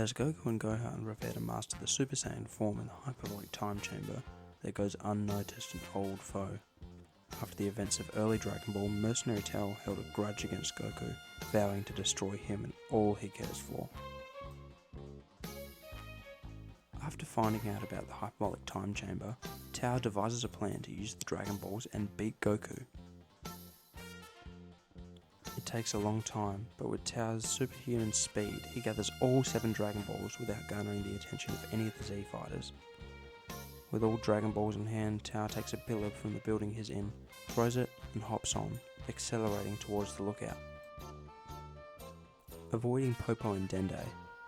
As Goku and Gohan prepare to master the Super Saiyan form in the Hyperbolic Time Chamber, there goes unnoticed an old foe. After the events of early Dragon Ball, Mercenary held a grudge against Goku, vowing to destroy him and all he cares for. After finding out about the Hyperbolic Time Chamber, Tao devises a plan to use the Dragon Balls and beat Goku. It takes a long time, but with Tao's superhuman speed, he gathers all 7 Dragon Balls without garnering the attention of any of the Z fighters. With all Dragon Balls in hand, Tao takes a pillar from the building he's in, throws it and hops on, accelerating towards the lookout. Avoiding Popo and Dende,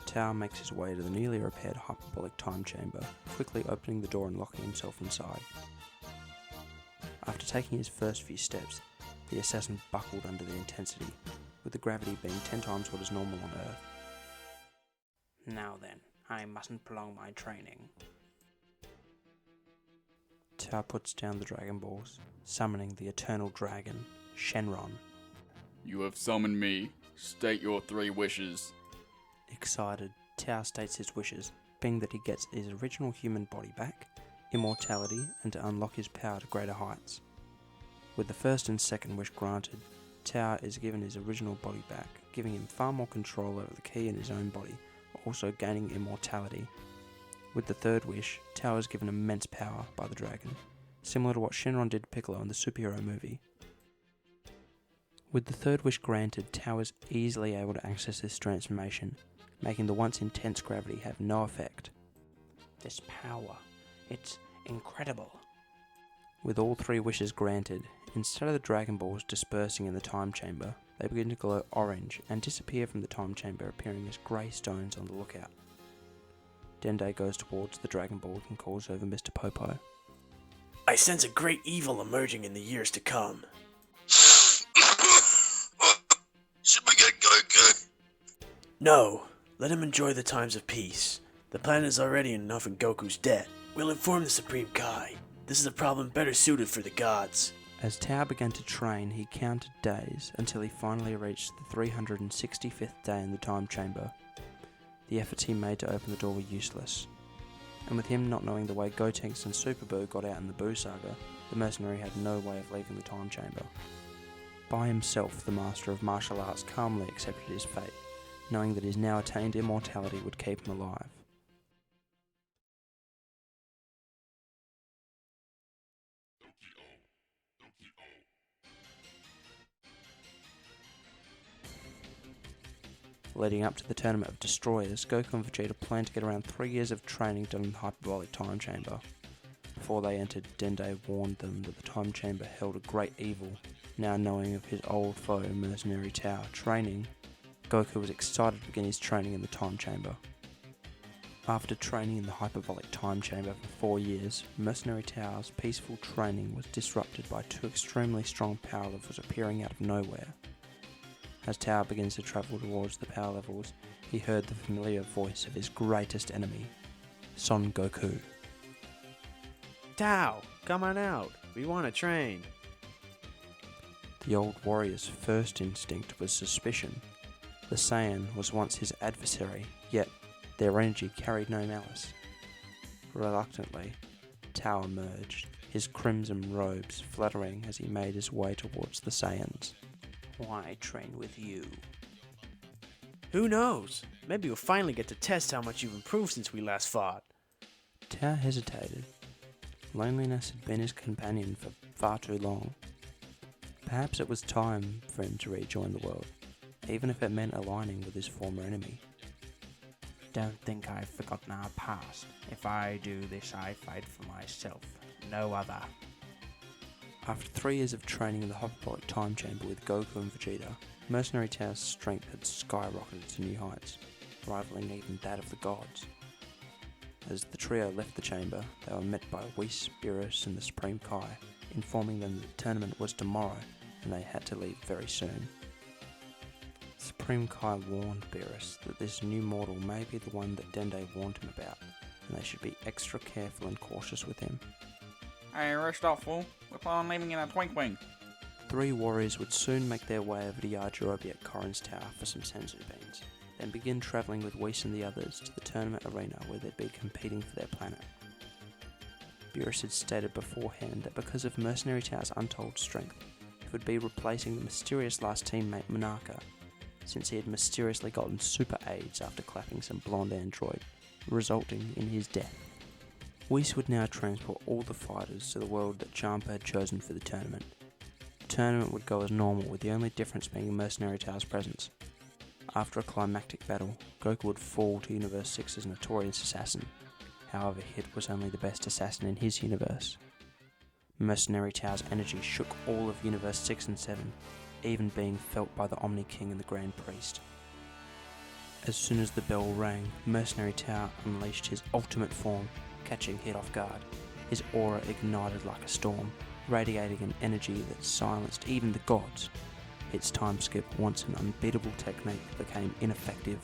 Tao makes his way to the newly repaired Hyperbolic Time Chamber, quickly opening the door and locking himself inside. After taking his first few steps, the assassin buckled under the intensity, with the gravity being 10 times what is normal on Earth. Now then, I mustn't prolong my training. Tao puts down the Dragon Balls, summoning the Eternal Dragon, Shenron. You have summoned me. State your 3 wishes. Excited, Tao states his wishes, being that he gets his original human body back, immortality, and to unlock his power to greater heights. With the first and second wish granted, Tao is given his original body back, giving him far more control over the key in his own body, also gaining immortality. With the third wish, Tao is given immense power by the dragon, similar to what Shenron did to Piccolo in the superhero movie. With the third wish granted, Tao is easily able to access this transformation, making the once intense gravity have no effect. This power, it's incredible. With all 3 wishes granted, instead of the Dragon Balls dispersing in the time chamber, they begin to glow orange and disappear from the time chamber, appearing as grey stones on the lookout. Dende goes towards the Dragon Ball and calls over Mr. Popo. I sense a great evil emerging in the years to come. Should we get Goku? No, let him enjoy the times of peace. The planet is already enough in Goku's debt. We'll inform the Supreme Kai. This is a problem better suited for the gods. As Tao began to train, he counted days until he finally reached the 365th day in the time chamber. The efforts he made to open the door were useless, and with him not knowing the way Gotenks and Super Buu got out in the Buu saga, the mercenary had no way of leaving the time chamber. By himself, the master of martial arts calmly accepted his fate, knowing that his now attained immortality would keep him alive. Leading up to the Tournament of Destroyers, Goku and Vegeta planned to get around 3 years of training done in the Hyperbolic Time Chamber. Before they entered, Dende warned them that the Time Chamber held a great evil. Now knowing of his old foe, Mercenary Tao, training, Goku was excited to begin his training in the Time Chamber. After training in the Hyperbolic Time Chamber for 4 years, Mercenary Tao's peaceful training was disrupted by 2 extremely strong power levels appearing out of nowhere. As Tao begins to travel towards the power levels, he heard the familiar voice of his greatest enemy, Son Goku. Tao, come on out. We want to train. The old warrior's first instinct was suspicion. The Saiyan was once his adversary, yet their energy carried no malice. Reluctantly, Tao emerged, his crimson robes fluttering as he made his way towards the Saiyans. Why train with you? Who knows? Maybe we'll finally get to test how much you've improved since we last fought. Tao hesitated. Loneliness had been his companion for far too long. Perhaps it was time for him to rejoin the world, even if it meant aligning with his former enemy. Don't think I've forgotten our past. If I do this, I fight for myself, no other. After 3 years of training in the Hyperbolic Time Chamber with Goku and Vegeta, Mercenary Tao's strength had skyrocketed to new heights, rivaling even that of the gods. As the trio left the chamber, they were met by Whis, Beerus and the Supreme Kai, informing them that the tournament was tomorrow and they had to leave very soon. Supreme Kai warned Beerus that this new mortal may be the one that Dende warned him about, and they should be extra careful and cautious with him. Hey, rest up, fool. We're planning on leaving in a twinkling. 3 warriors would soon make their way over to Yajirobe at Korin's Tower for some senzu beans. then begin travelling with Whis and the others to the tournament arena where they'd be competing for their planet. Beerus had stated beforehand that because of Mercenary Tower's untold strength, he would be replacing the mysterious last teammate Monarcha, since he had mysteriously gotten super AIDS after clapping some blonde android, resulting in his death. Whis would now transport all the fighters to the world that Champa had chosen for the tournament. The tournament would go as normal, with the only difference being Mercenary Tower's presence. After a climactic battle, Goku would fall to Universe 6's notorious assassin. However, Hit was only the best assassin in his universe. Mercenary Tower's energy shook all of Universe 6 and 7, even being felt by the Omni King and the Grand Priest. As soon as the bell rang, Mercenary Tower unleashed his ultimate form, catching Hit off guard. His aura ignited like a storm, radiating an energy that silenced even the gods. Hit's time skip, once an unbeatable technique, became ineffective.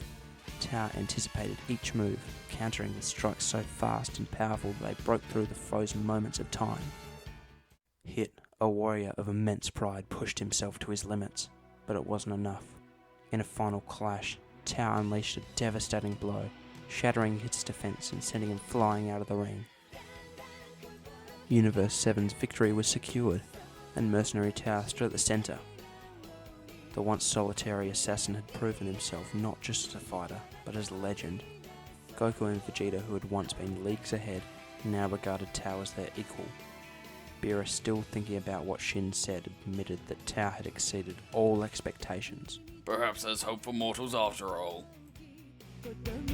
Tower anticipated each move, countering his strikes so fast and powerful that they broke through the frozen moments of time. Hit, a warrior of immense pride, pushed himself to his limits, but it wasn't enough. In a final clash, Tower unleashed a devastating blow, shattering Hit's defense and sending him flying out of the ring. Universe 7's victory was secured, and Mercenary Tower stood at the center. The once solitary assassin had proven himself not just as a fighter, but as a legend. Goku and Vegeta, who had once been leagues ahead, now regarded Tao as their equal. Beerus, still thinking about what Shin said, admitted that Tao had exceeded all expectations. Perhaps there's hope for mortals after all. But then